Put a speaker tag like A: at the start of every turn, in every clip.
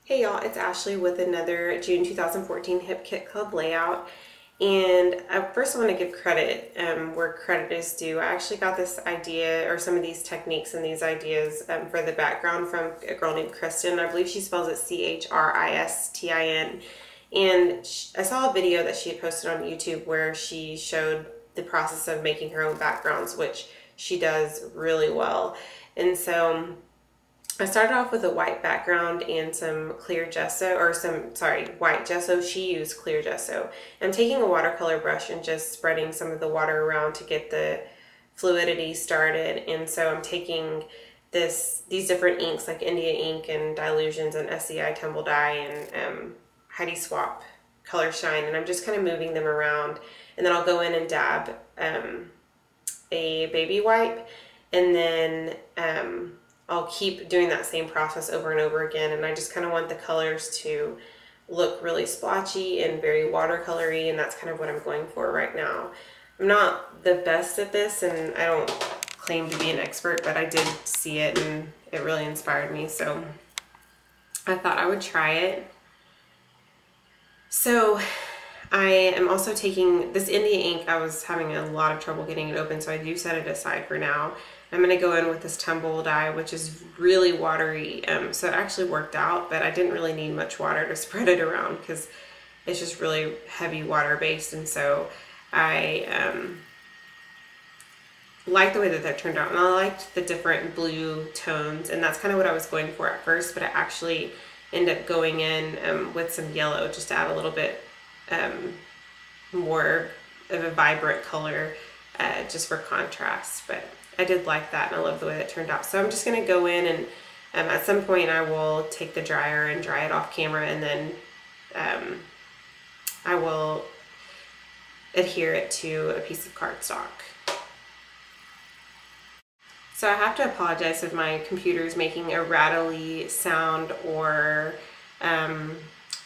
A: Hey y'all, it's Ashley with another June 2014 Hip Kit Club layout. And I first want to give credit where credit is due. I actually got this idea or some of these techniques and these ideas for the background from a girl named Kristen. I believe she spells it Christin. And I saw a video that she had posted on YouTube where she showed the process of making her own backgrounds, which she does really well. And so I started off with a white background and some clear gesso, or white gesso. She used clear gesso. I'm taking a watercolor brush and just spreading some of the water around to get the fluidity started. And so I'm taking these different inks like India ink and Dylusions and SCI Tumble Dye and Heidi Swapp Color Shine, and I'm just kind of moving them around. And then I'll go in and dab a baby wipe, and then I'll keep doing that same process over and over again, and I just kind of want the colors to look really splotchy and very watercolory, and that's kind of what I'm going for right now. I'm not the best at this, and I don't claim to be an expert, but I did see it and it really inspired me, so I thought I would try it. So I am also taking this India ink. I was having a lot of trouble getting it open, so I do set it aside for now. I'm going to go in with this Tumble Dye, which is really watery, so it actually worked out, but I didn't really need much water to spread it around because it's just really heavy water based, and so I like the way that turned out, and I liked the different blue tones, and that's kind of what I was going for at first, but I actually ended up going in with some yellow just to add a little bit more of a vibrant color just for contrast. But I did like that, and I love the way that turned out. So I'm just going to go in and at some point I will take the dryer and dry it off camera, and then I will adhere it to a piece of cardstock. So I have to apologize if my computer is making a rattly sound or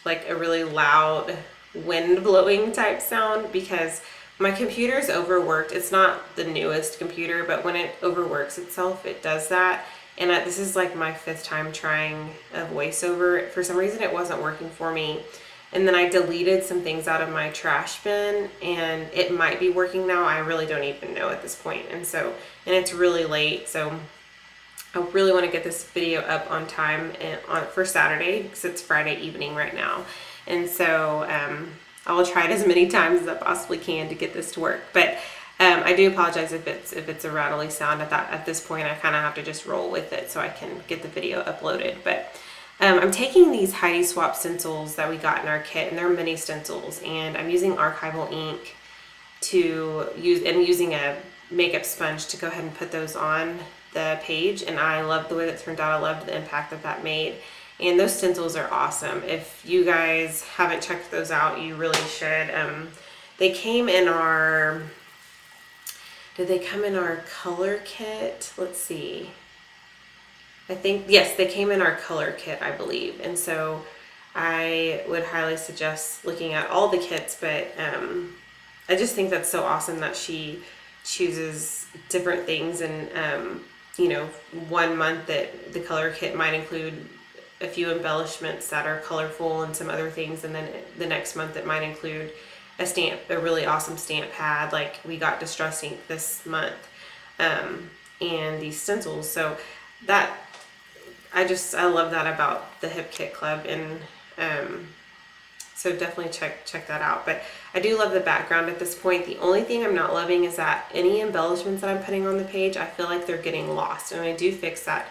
A: like a really loud wind blowing type sound, because my computer is overworked. It's not the newest computer, but when it overworks itself, it does that. And this is like my 5th time trying a voiceover. For some reason, it wasn't working for me. And then I deleted some things out of my trash bin, and it might be working now. I really don't even know at this point. And it's really late, so I really want to get this video up on time for Saturday, because it's Friday evening right now. And so I will try it as many times as I possibly can to get this to work. But I do apologize if it's a rattly sound at this point. I kind of have to just roll with it so I can get the video uploaded. But I'm taking these Heidi Swapp stencils that we got in our kit, and they're mini stencils, and I'm using archival ink to use, and using a makeup sponge to go ahead and put those on the page. And I love the way that turned out. I loved the impact that made. And those stencils are awesome. If you guys haven't checked those out, you really should. They came in our, did they come in our color kit? Let's see. I think, yes, they came in our color kit, I believe. And so I would highly suggest looking at all the kits, but I just think that's so awesome that she chooses different things. And, you know, 1 month that the color kit might include a few embellishments that are colorful and some other things, and then the next month it might include a really awesome stamp pad, like we got Distress ink this month, and these stencils. So that I love that about the Hip Kit Club, and so definitely check that out. But I do love the background at this point. The only thing I'm not loving is that any embellishments that I'm putting on the page, I feel like they're getting lost, and I do fix that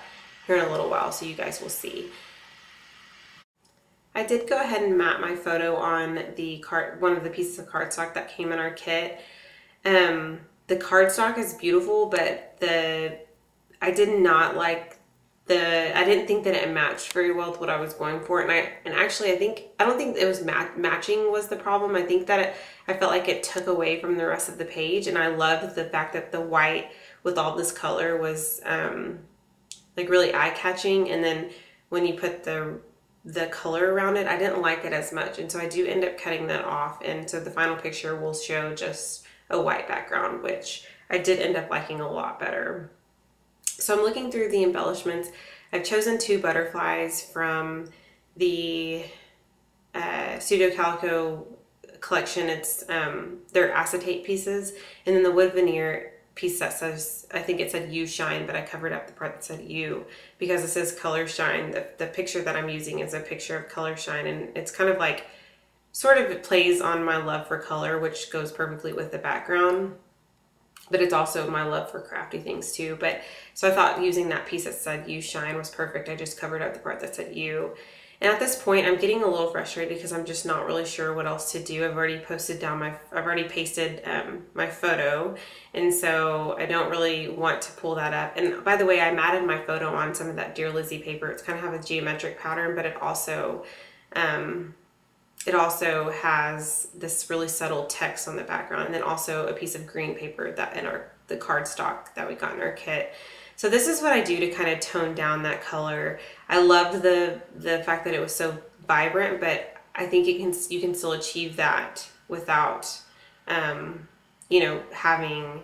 A: here in a little while, so you guys will see. I did go ahead and map my photo on one of the pieces of cardstock that came in our kit. The cardstock is beautiful, but I did not like I didn't think that it matched very well with what I was going for. And actually I don't think it was matching was the problem. I think that I felt like it took away from the rest of the page, and I loved the fact that the white with all this color was like really eye-catching, and then when you put the color around it, I didn't like it as much, and so I do end up cutting that off, and so the final picture will show just a white background, which I did end up liking a lot better. So I'm looking through the embellishments. I've chosen 2 butterflies from the Studio Calico collection. It's they're acetate pieces, and then the wood veneer piece that says, I think it said You Shine, but I covered up the part that said You because it says Color Shine. The picture that I'm using is a picture of Color Shine, and it's kind of like, sort of it plays on my love for color, which goes perfectly with the background, but it's also my love for crafty things too. But so I thought using that piece that said You Shine was perfect. I just covered up the part that said You. And at this point, I'm getting a little frustrated because I'm just not really sure what else to do. I've already pasted my photo, and so I don't really want to pull that up. And by the way, I matted my photo on some of that Dear Lizzy paper. It's kind of have a geometric pattern, but it also has this really subtle text on the background, and then also a piece of green paper that in the cardstock that we got in our kit. So this is what I do to kind of tone down that color. I loved the fact that it was so vibrant, but I think you can still achieve that without, you know, having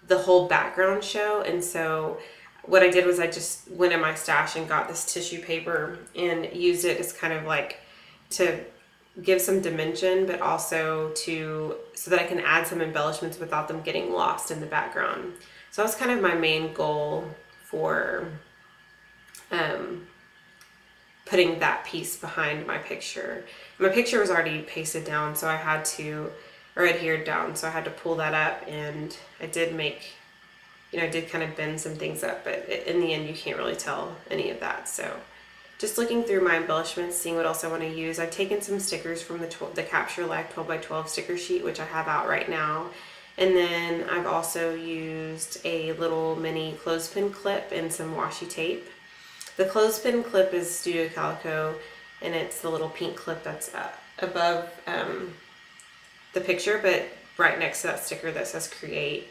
A: the whole background show. And so what I did was I just went in my stash and got this tissue paper and used it as kind of like to give some dimension, but also so that I can add some embellishments without them getting lost in the background. So that was kind of my main goal for putting that piece behind my picture. My picture was already pasted down, so I had to, or adhered down, so I had to pull that up, and I did make, you know, I did kind of bend some things up, but in the end you can't really tell any of that. So just looking through my embellishments, seeing what else I want to use. I've taken some stickers from the Capture Life 12x12 sticker sheet, which I have out right now. And then I've also used a little mini clothespin clip and some washi tape. The clothespin clip is Studio Calico, and it's the little pink clip that's above the picture, but right next to that sticker that says Create.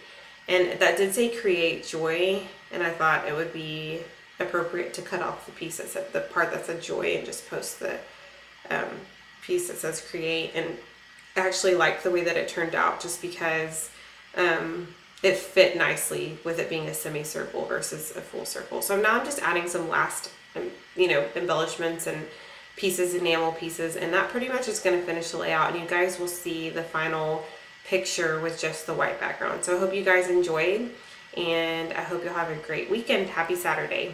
A: And that did say Create Joy, and I thought it would be appropriate to cut off the piece that said, the part that said Joy, and just post the piece that says Create. And I actually liked the way that it turned out, just because it fit nicely with it being a semicircle versus a full circle. So now I'm just adding some last, you know, embellishments and pieces, enamel pieces, and that pretty much is going to finish the layout. And you guys will see the final picture with just the white background. So I hope you guys enjoyed, and I hope you'll have a great weekend. Happy Saturday.